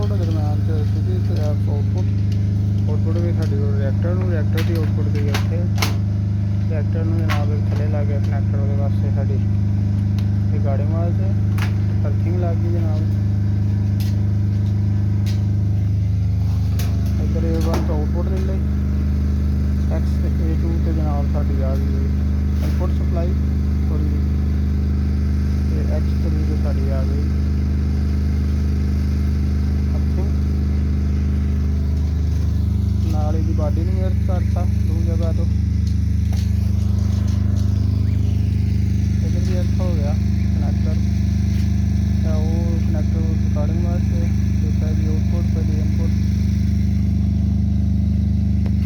Output ਦਰਮਿਆਨ ਚ ਸੀਗੀ ਆਊਟਪੁੱਟ ਵੀ ਸਾਡੀ ਰਿਐਕਟਰ ਦੀ ਆਊਟਪੁੱਟ ਗਈ ਉੱਥੇ ਰਿਐਕਟਰ ਨੂੰ ਜਨਾਬ ਇੱਕ ਥੱਲੇ ਲੱਗ ਗਿਆ ਕਨੈਕਟਰ ਉਹਦੇ ਵਾਸਤੇ ਸਾਡੀ ਰਿਗਾਰਡਿੰਗ ਵਾਸਤੇ ਅਰਥਿੰਗ ਲੱਗ ਗਈ ਜਨਾਬ। ਇੱਧਰ A1 ਤੋਂ ਆਊਟਪੁੱਟ ਦੇ ਲਈ A2 ਤੇ ਜਨਾਬ ਸਾਡੀ ਆ ਗਈ ਇਨਪੁੱਟ ਸਪਲਾਈ ਥੋੜ੍ਹੀ ਜਿਹੀ ਤੇ X3 ਤੇ ਸਾਡੀ ਆ ਗਈ ਅਰਥਿੰਗ। ਨਾਲ ਇਹਦੀ ਬਾਡੀ ਨੂੰ ਅਰਥ ਕਰਤਾ ਦੋ ਜਗ੍ਹਾ ਤੋਂ। ਇੱਧਰ ਵੀ ਅਰਥ ਹੋ ਗਿਆ ਕਨੈਕਟਰ ਤਾਂ ਉਹ ਕਨੈਕਟਰ ਰਿਕਾਰਡਿੰਗ ਵਾਸਤੇ ਦਿੱਤਾ ਜੀ ਆਊਟਪੁੱਟ 'ਤੇ